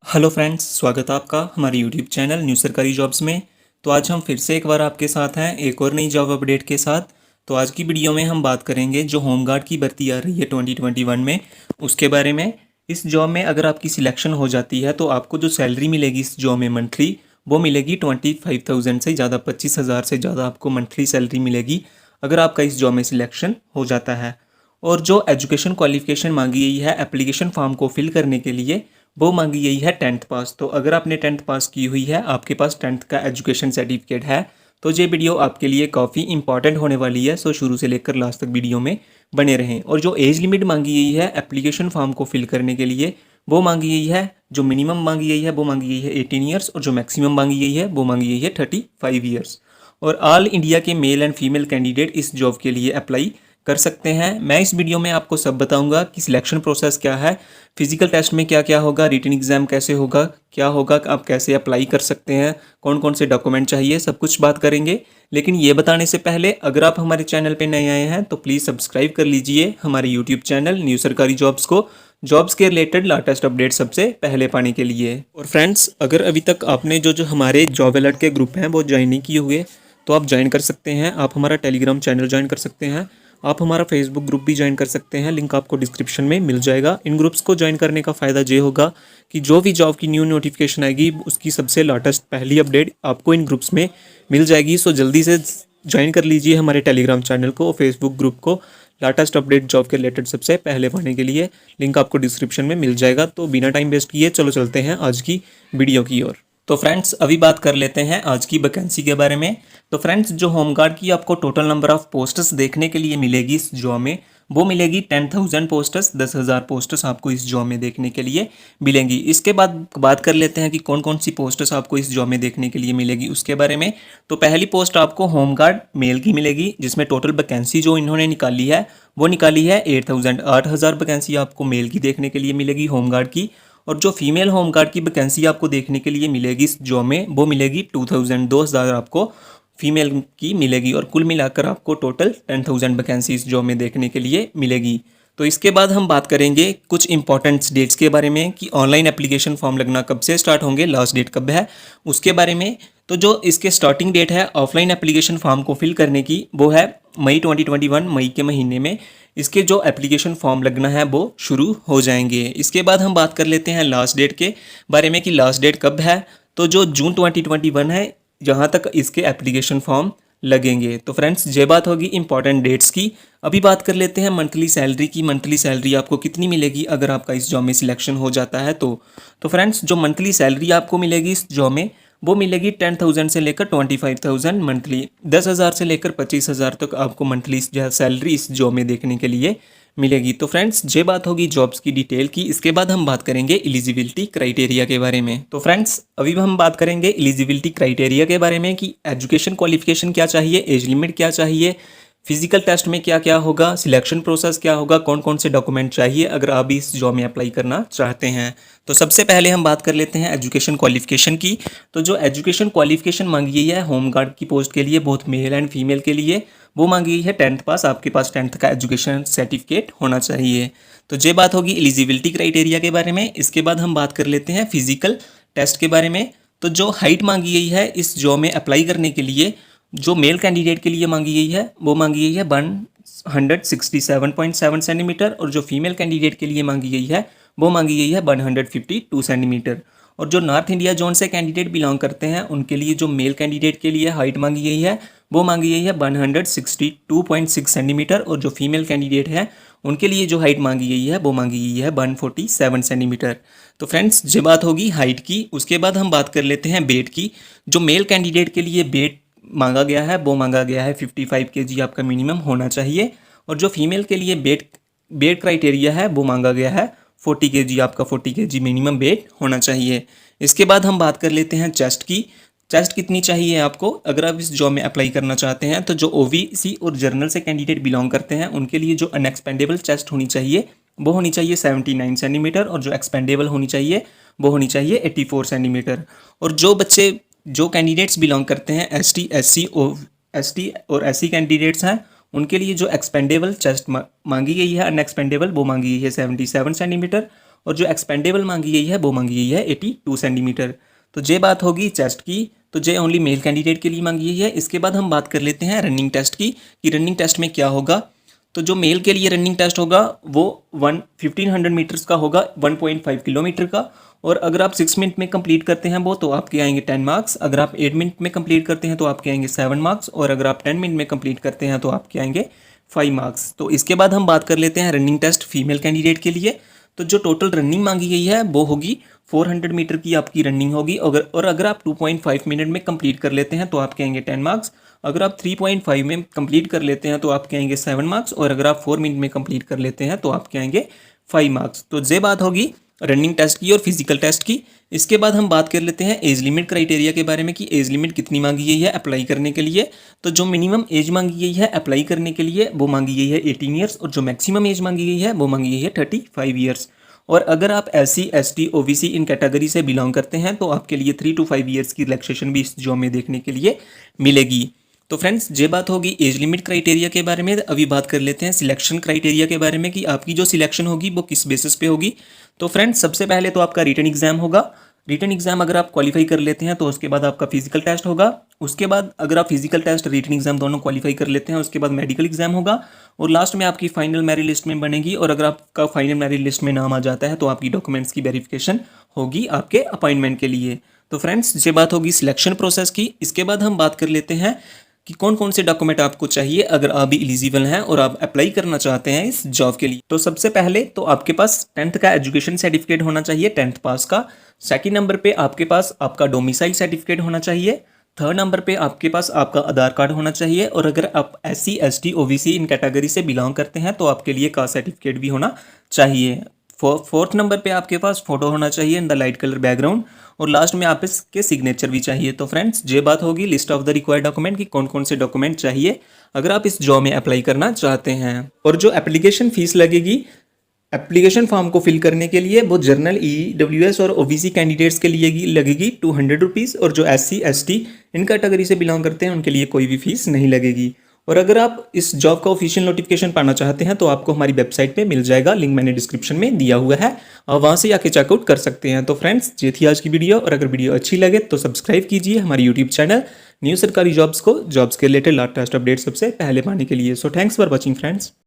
Hello friends, स्वागत है आपका हमारे यूट्यूब चैनल न्यू सरकारी जॉब्स में। तो आज हम फिर से एक बार आपके साथ हैं एक और नई जॉब अपडेट के साथ। तो आज की वीडियो में हम बात करेंगे जो होमगार्ड की भर्ती आ रही है 2021 में, उसके बारे में। इस जॉब में अगर आपकी सिलेक्शन हो जाती है तो आपको जो सैलरी मिलेगी इस जॉब में मंथली, वो मिलेगी 25,000 से ज़्यादा, 25,000 से ज़्यादा आपको मंथली सैलरी मिलेगी अगर आपका इस जॉब में सिलेक्शन हो जाता है। और जो एजुकेशन क्वालिफिकेशन मांगी गई है एप्लीकेशन फॉर्म को फिल करने के लिए, वो मांगी गई है 10th पास। तो अगर आपने 10th पास की हुई है, आपके पास 10th का एजुकेशन सर्टिफिकेट है, तो ये वीडियो आपके लिए काफ़ी इंपॉर्टेंट होने वाली है। सो शुरू से लेकर लास्ट तक वीडियो में बने रहें। और जो एज लिमिट मांगी गई है एप्लीकेशन फॉर्म को फिल करने के लिए, वो मांगी गई है, जो मिनिमम मांगी गई है वो मांगी गई है 18 ईयर्स, और जो मैक्सिमम मांगी गई है वो मांगी गई है 35 ईयर्स। और ऑल इंडिया के मेल एंड फीमेल कैंडिडेट इस जॉब के लिए अप्लाई कर सकते हैं। मैं इस वीडियो में आपको सब बताऊंगा कि सिलेक्शन प्रोसेस क्या है, फिजिकल टेस्ट में क्या क्या होगा, रिटन एग्जाम कैसे होगा, क्या होगा, आप कैसे अप्लाई कर सकते हैं, कौन कौन से डॉक्यूमेंट चाहिए, सब कुछ बात करेंगे। लेकिन ये बताने से पहले अगर आप हमारे चैनल पे नए आए हैं तो प्लीज़ सब्सक्राइब कर लीजिए हमारे यूट्यूब चैनल न्यू सरकारी जॉब्स को, जॉब्स के रिलेटेड लेटेस्ट अपडेट सबसे पहले पाने के लिए। और फ्रेंड्स, अगर अभी तक आपने जो जो हमारे जॉब अलर्ट के ग्रुप हैं वो ज्वाइन नहीं किए हुए तो आप ज्वाइन कर सकते हैं। आप हमारा टेलीग्राम चैनल ज्वाइन कर सकते हैं, आप हमारा फेसबुक ग्रुप भी ज्वाइन कर सकते हैं, लिंक आपको डिस्क्रिप्शन में मिल जाएगा। इन ग्रुप्स को ज्वाइन करने का फ़ायदा ये होगा कि जो भी जॉब की न्यू नोटिफिकेशन आएगी उसकी सबसे लेटेस्ट पहली अपडेट आपको इन ग्रुप्स में मिल जाएगी। सो जल्दी से ज्वाइन कर लीजिए हमारे टेलीग्राम चैनल को, फेसबुक ग्रुप को। लेटेस्ट अपडेट जॉब के रिलेटेड सबसे पहले पाने के लिए लिंक आपको डिस्क्रिप्शन में मिल जाएगा। तो बिना टाइम वेस्ट किए चलो चलते हैं आज की वीडियो की ओर। तो फ्रेंड्स, अभी बात कर लेते हैं आज की वैकेंसी के बारे में। तो फ्रेंड्स, जो होमगार्ड की आपको टोटल नंबर ऑफ पोस्ट्स देखने के लिए मिलेगी इस जॉब में, वो मिलेगी 10,000 पोस्ट्स, 10,000 पोस्ट्स आपको इस जॉब में देखने के लिए मिलेंगी। इसके बाद बात कर लेते हैं कि कौन कौन सी पोस्ट्स आपको इस जॉब में देखने के लिए मिलेगी उसके बारे में। तो पहली पोस्ट आपको होमगार्ड मेल की मिलेगी, जिसमें टोटल वैकेंसी जो इन्होंने निकाली है वो निकाली है 8,000, 8,000 वैकेंसी आपको मेल की देखने के लिए मिलेगी होमगार्ड की। और जो फीमेल होमगार्ड की वैकेंसी आपको देखने के लिए मिलेगी इस जॉब में, वो मिलेगी 2,000, 2,000 आपको फीमेल की मिलेगी। और कुल मिलाकर आपको टोटल 10,000 वैकेंसी इस जॉब में देखने के लिए मिलेगी। तो इसके बाद हम बात करेंगे कुछ इंपॉर्टेंट डेट्स के बारे में कि ऑनलाइन एप्लीकेशन फॉर्म लगना कब से स्टार्ट होंगे, लास्ट डेट कब है उसके बारे में। तो जो इसके स्टार्टिंग डेट है ऑफलाइन एप्लीकेशन फॉर्म को फिल करने की, वो है मई 2021, मई के महीने में इसके जो एप्लीकेशन फॉर्म लगना है वो शुरू हो जाएंगे। इसके बाद हम बात कर लेते हैं लास्ट डेट के बारे में कि लास्ट डेट कब है। तो जो जून 2021 है, जहाँ तक इसके एप्लीकेशन फॉर्म लगेंगे। तो फ्रेंड्स, ये बात होगी इंपॉर्टेंट डेट्स की। अभी बात कर लेते हैं मंथली सैलरी की। मंथली सैलरी आपको कितनी मिलेगी अगर आपका इस जॉब में सिलेक्शन हो जाता है तो फ्रेंड्स, जो मंथली सैलरी आपको मिलेगी इस जॉब में, वो मिलेगी 10,000 से लेकर 25,000 मंथली, 10,000 से लेकर 25,000 तक आपको मंथली सैलरी इस जॉब में देखने के लिए मिलेगी। तो फ्रेंड्स, ये बात होगी जॉब्स की डिटेल की। इसके बाद हम बात करेंगे एलिजिबिलिटी क्राइटेरिया के बारे में। तो फ्रेंड्स, अभी हम बात करेंगे एलिजिबिलिटी क्राइटेरिया के बारे में कि एजुकेशन क्वालिफिकेशन क्या चाहिए, एज लिमिट क्या चाहिए, फिजिकल टेस्ट में क्या क्या होगा, सिलेक्शन प्रोसेस क्या होगा, कौन कौन से डॉक्यूमेंट चाहिए अगर आप इस जॉब में अप्लाई करना चाहते हैं। तो सबसे पहले हम बात कर लेते हैं एजुकेशन क्वालिफिकेशन की। तो जो एजुकेशन क्वालिफिकेशन मांगी गई है होमगार्ड की पोस्ट के लिए, बोथ मेल एंड फीमेल के लिए, वो मांगी गई है 10th पास। आपके पास 10th का एजुकेशन सर्टिफिकेट होना चाहिए। तो ये बात होगी एलिजिबिलिटी क्राइटेरिया के बारे में। इसके बाद हम बात कर लेते हैं फिजिकल टेस्ट के बारे में। तो जो हाइट मांगी गई है इस जॉब में अप्लाई करने के लिए, जो मेल कैंडिडेट के लिए मांगी गई है वो मांगी गई है 167.7 सेंटीमीटर, और जो फीमेल कैंडिडेट के लिए मांगी गई है वो मांगी गई है 152 सेंटीमीटर। और जो नॉर्थ इंडिया जोन से कैंडिडेट बिलोंग करते हैं उनके लिए जो मेल कैंडिडेट के लिए हाइट मांगी गई है वो मांगी गई है 162.6 सेंटीमीटर, और जो फीमेल कैंडिडेट है उनके लिए जो हाइट मांगी गई है वो मांगी गई है 147 सेंटीमीटर। तो फ्रेंड्स, ये बात होगी हाइट की। उसके बाद हम बात कर लेते हैं वेट की। जो मेल कैंडिडेट के लिए वेट मांगा गया है वो मांगा गया है 55 kg आपका मिनिमम होना चाहिए। और जो फीमेल के लिए वेट क्राइटेरिया है वो मांगा गया है 40 kg, आपका 40 kg मिनिमम वेट होना चाहिए। इसके बाद हम बात कर लेते हैं चेस्ट की। चेस्ट कितनी चाहिए आपको अगर आप इस जॉब में अप्लाई करना चाहते हैं। तो जो ओबीसी और जर्नल से कैंडिडेट बिलोंग करते हैं उनके लिए जो अनएक्सपेंडेबल चेस्ट होनी चाहिए वो होनी चाहिए 79 सेंटीमीटर, और जो एक्सपेंडेबल होनी चाहिए वो होनी चाहिए 84 सेंटीमीटर। और जो कैंडिडेट्स बिलोंग करते हैं एसटी, एससी और एससी कैंडिडेट्स हैं, उनके लिए जो एक्सपेंडेबल चेस्ट मांगी गई है अनएक्सपेंडेबल वो मांगी गई है 77 सेंटीमीटर, और जो एक्सपेंडेबल मांगी गई है वो मांगी गई है 82 सेंटीमीटर। तो ये बात होगी चेस्ट की, तो ये ओनली मेल कैंडिडेट के लिए मांगी गई है। इसके बाद हम बात कर लेते हैं रनिंग टेस्ट की कि रनिंग टेस्ट में क्या होगा। तो जो मेल के लिए रनिंग टेस्ट होगा वो 1500 मीटर्स का होगा, 1.5 किलोमीटर का। और अगर आप 6 मिनट में कंप्लीट करते हैं वो तो आपके आएंगे 10 मार्क्स, अगर आप 8 मिनट में कंप्लीट करते हैं तो आपके आएंगे 7 मार्क्स, और अगर आप 10 मिनट में कंप्लीट करते हैं तो आपके आएंगे 5 मार्क्स। तो इसके बाद हम बात कर लेते हैं रनिंग टेस्ट फीमेल कैंडिडेट के लिए। तो जो टोटल रनिंग मांगी गई है वो होगी 400 मीटर की आपकी रनिंग होगी, अगर आप 2.5 मिनट में कंप्लीट कर लेते हैं तो आपके आएंगे 10 मार्क्स, अगर आप 3.5 में कंप्लीट कर लेते हैं तो आपके आएंगे 7 मार्क्स, और अगर आप 4 मिनट में कंप्लीट कर लेते हैं तो आपके आएंगे 5 मार्क्स। तो ये बात होगी रनिंग टेस्ट की और फिजिकल टेस्ट की। इसके बाद हम बात कर लेते हैं एज लिमिट क्राइटेरिया के बारे में कि एज लिमिट कितनी मांगी गई है अप्लाई करने के लिए। तो जो मिनिमम एज मांगी गई है अप्लाई करने के लिए वो मांगी गई है 18 ईयर्स, और जो मैक्सिमम एज मांगी गई है वो मांगी गई है 35 ईयर्स। और अगर आप SC ST OBC इन कैटेगरी से बिलोंग करते हैं तो आपके लिए 3 to 5 ईयर्स की रिलैक्सेशन भी इस जॉब में देखने के लिए मिलेगी। तो फ्रेंड्स ये बात होगी एज लिमिट क्राइटेरिया के बारे में। अभी बात कर लेते हैं सिलेक्शन क्राइटेरिया के बारे में कि आपकी जो सिलेक्शन होगी वो किस बेसिस पे होगी। तो फ्रेंड्स सबसे पहले तो आपका रिटन एग्जाम होगा। रिटन एग्जाम अगर आप क्वालिफाई कर लेते हैं तो उसके बाद आपका फिजिकल टेस्ट होगा। उसके बाद अगर आप फिजिकल टेस्ट रिटन एग्जाम दोनों क्वालिफाई कर लेते हैं उसके बाद मेडिकल एग्जाम होगा, और लास्ट में आपकी फाइनल मेरिट लिस्ट में बनेगी। और अगर आपका फाइनल मेरिट लिस्ट में नाम आ जाता है तो आपकी डॉक्यूमेंट्स की वेरिफिकेशन होगी आपके अपॉइंटमेंट के लिए। तो फ्रेंड्स ये बात होगी सिलेक्शन प्रोसेस की। इसके बाद हम बात कर लेते हैं कि कौन कौन से डॉक्यूमेंट आपको चाहिए अगर आप भी एलिजिबल हैं और आप अप्लाई करना चाहते हैं इस जॉब के लिए। तो सबसे पहले तो आपके पास 10th का एजुकेशन सर्टिफिकेट होना चाहिए, 10th पास का। सेकंड नंबर पे आपके पास आपका डोमिसाइल सर्टिफिकेट होना चाहिए। थर्ड नंबर पे आपके पास आपका आधार कार्ड होना चाहिए, और अगर आप SC ST OBC इन कैटेगरी से बिलोंग करते हैं तो आपके लिए कास्ट सर्टिफिकेट भी होना चाहिए। फोर्थ नंबर पे आपके पास फोटो होना चाहिए in the light colour background, और लास्ट में आप इसके सिग्नेचर भी चाहिए। तो फ्रेंड्स ये बात होगी list of the required document कि कौन कौन से डॉक्यूमेंट चाहिए अगर आप इस जॉब में अप्लाई करना चाहते हैं। और जो एप्लीकेशन फीस लगेगी एप्लीकेशन फॉर्म को फिल करने के लिए वो जनरल EWS और OBC कैंडिडेट्स के लिए लगेगी 200 रुपीज़, और जो SC ST इन कैटेगरी से बिलोंग करते हैं उनके लिए कोई भी फीस नहीं लगेगी। और अगर आप इस जॉब का ऑफिशियल नोटिफिकेशन पाना चाहते हैं तो आपको हमारी वेबसाइट पे मिल जाएगा, लिंक मैंने डिस्क्रिप्शन में दिया हुआ है, और वहाँ से आके चेकआउट कर सकते हैं। तो फ्रेंड्स ये थी आज की वीडियो, और अगर वीडियो अच्छी लगे तो सब्सक्राइब कीजिए हमारे यूट्यूब चैनल न्यू सरकारी जॉब्स को, जॉब्स के रिलेटेड लेटेस्ट अपडेट सबसे पहले पाने के लिए। So thanks for watching friends.